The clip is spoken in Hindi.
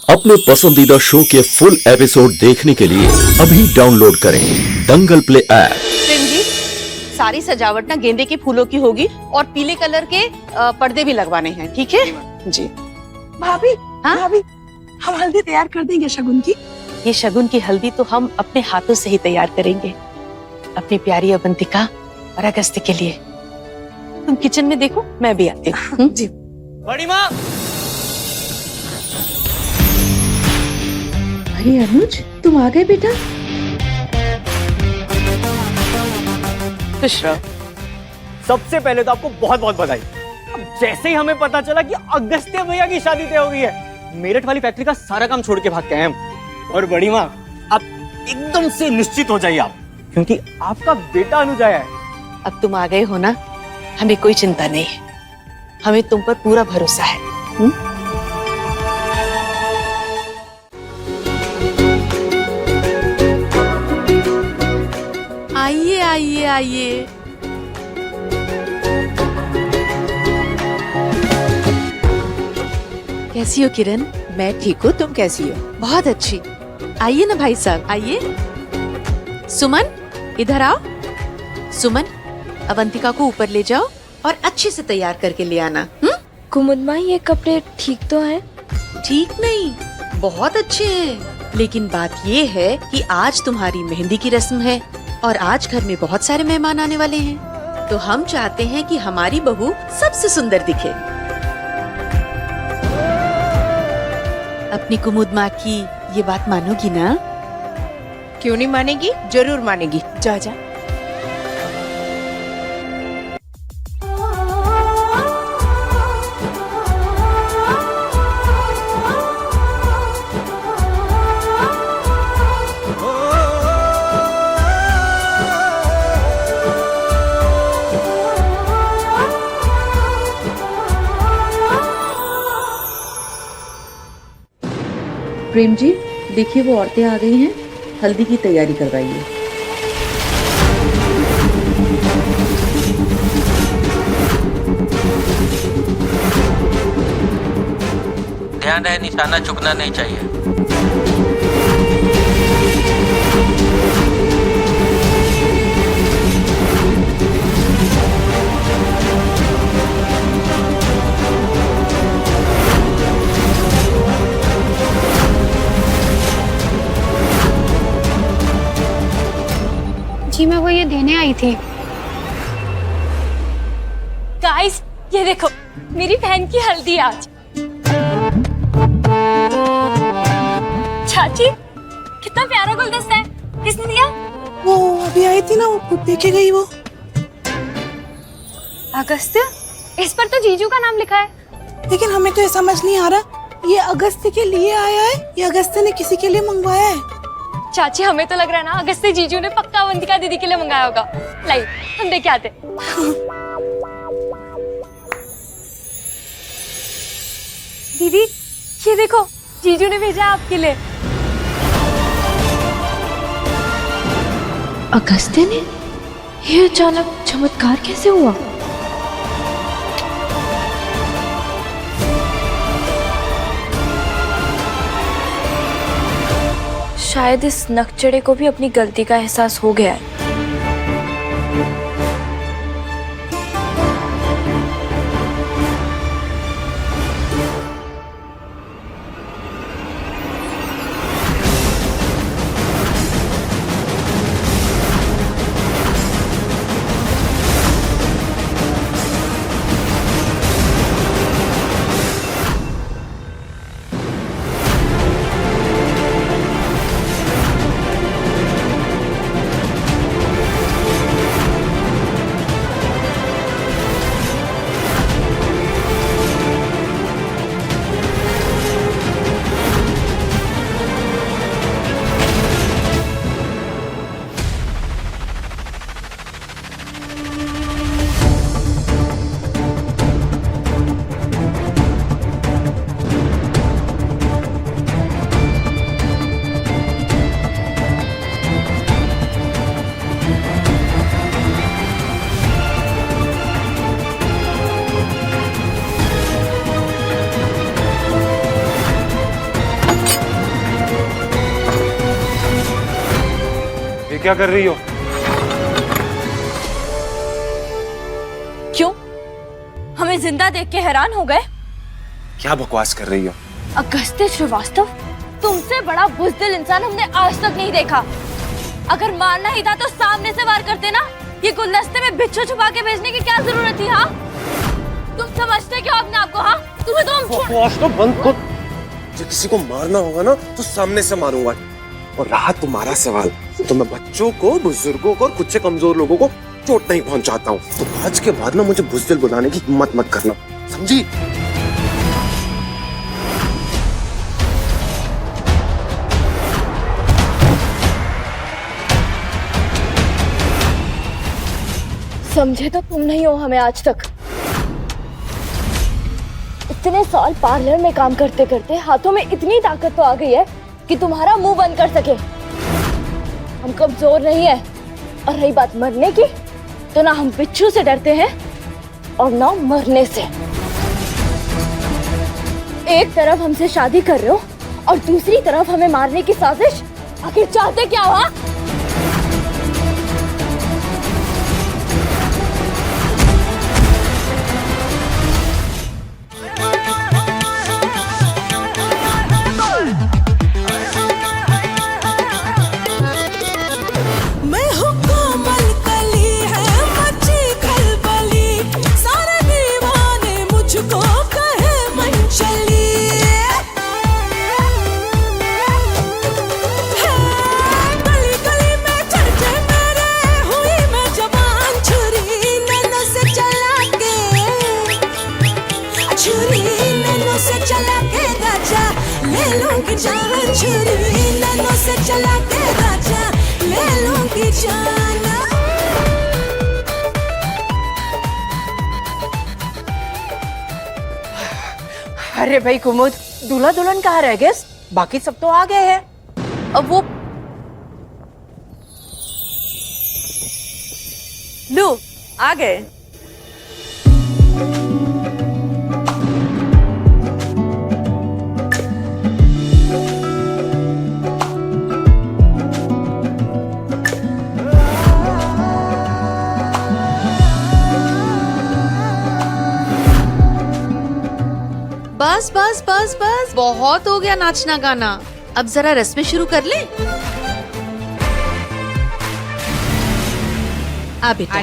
अपने पसंदीदा शो के फुल एपिसोड देखने के लिए अभी डाउनलोड करें दंगल प्ले ऐप। प्रेम जी, सारी सजावट ना गेंदे के फूलों की होगी और पीले कलर के पर्दे भी लगवाने हैं, ठीक है जी। भाभी, हाँ? भाभी, हम हल्दी तैयार कर देंगे शगुन की। ये शगुन की हल्दी तो हम अपने हाथों से ही तैयार करेंगे, अपनी प्यारी अवंतिका और अगस्त्य के लिए। तुम किचन में देखो, मैं भी आती हूँ। जी। बड़ी माँ, अरे अनुज, तुम आ गए बेटा। खुश रहो। सबसे पहले तो आपको बहुत बहुत बधाई। अब जैसे ही हमें पता चला कि अगस्त्य भैया की शादी तय हो गई है, मेरठ वाली फैक्ट्री का सारा काम छोड़ के भाग के आए हम। और बड़ी माँ, आप एकदम से निश्चित हो जाइए आप, क्योंकि आपका बेटा अनुज आया है। अब तुम आ गए हो ना, हमें कोई चिंता नहीं है, हमें तुम पर पूरा भरोसा है। आइए आइए आइए। कैसी हो किरण? मैं ठीक हूँ, तुम कैसी हो? बहुत अच्छी। आइए ना भाई साहब, आइए। सुमन, इधर आओ। सुमन, अवंतिका को ऊपर ले जाओ और अच्छे से तैयार करके ले आना। कुमुद माँ, ये कपड़े ठीक तो हैं? ठीक नहीं, बहुत अच्छे हैं, लेकिन बात ये है कि आज तुम्हारी मेहंदी की रस्म है और आज घर में बहुत सारे मेहमान आने वाले हैं, तो हम चाहते हैं कि हमारी बहू सबसे सुंदर दिखे। अपनी कुमुद माँ की ये बात मानोगी ना? क्यों नहीं मानेगी? जरूर मानेगी। जा जा। प्रेम जी, देखिए वो औरतें आ गई हैं, हल्दी की तैयारी करवाइए। ध्यान रहे, निशाना चुकना नहीं चाहिए। जी मैं वो ये देने आई थी। गाइस, ये देखो, मेरी बहन की हल्दी आज। चाची, कितना प्यारा गुलदस्ता है। किसने दिया? वो अभी आई थी ना, वो खुद देखे गई वो। अगस्त्य, इस पर तो जीजू का नाम लिखा है। लेकिन हमें तो ये समझ नहीं आ रहा, ये अगस्त्य के लिए आया है या अगस्त्य ने किसी के लिए मंगवाया है। चाची, हमें तो लग रहा है ना, अगस्त्य जीजू ने पक्का अवंतिका दीदी के लिए मंगाया होगा। लाई, हम देख के आते। दीदी, ये देखो, जीजू ने भेजा है आपके लिए। अगस्त्य ने? ये अचानक चमत्कार कैसे हुआ? शायद इस नकचड़े को भी अपनी गलती का एहसास हो गया है। क्या कर रही हो? क्यों? हमें जिंदा देख के हैरान हो गए? क्या बकवास कर रही हो? अगस्त्य श्रीवास्तव, तुमसे बड़ा बुज़दिल इंसान हमने आज तक नहीं देखा। अगर मारना ही था तो सामने से वार करते ना। ये गुलदस्ते में बिच्छू छुपा के भेजने की क्या जरूरत थी? हाँ, तुम समझते क्यों अपने आप को? हाँ, तुम्हें तो हम बकवास तो बंद कर। जब किसी को मारना होगा ना तो सामने से मारूंगा। और रहा तुम्हारा सवाल, तो मैं बच्चों को, बुजुर्गों को और खुद से कमजोर लोगों को चोट नहीं पहुंचाता हूँ। तो आज के बाद ना मुझे बुज़दिल बुलाने की हिम्मत मत करना, समझी? समझे तो तुम नहीं हो हमें आज तक। इतने साल पार्लर में काम करते करते हाथों में इतनी ताकत तो आ गई है कि तुम्हारा मुंह बंद कर सके। हम कमजोर नहीं है। और रही बात मरने की, तो ना हम बिच्छू से डरते हैं और ना मरने से। एक तरफ हमसे शादी कर रहे हो और दूसरी तरफ हमें मारने की साजिश। आखिर चाहते क्या हो? मैं हूँ कोमल कली है मची खलबली, सारे दीवाने मुझको कहे मनचली। गली गली में चर्चे मेरे, हुई मैं जवान छुरी नैनों से चला के, छुरी नैनों से चला के राजा ले लूंगी जान। छुरी नैनों से चला के राजा ले लूंगी जान। अरे भाई कुमुद, दूल्हा दुल्हन कहाँ रह गए? बाकी सब तो आ गए हैं। अब वो लो आ गए। बस बस बस बस, बहुत हो गया नाचना गाना। अब जरा रस्में शुरू कर ले। आ बेटा,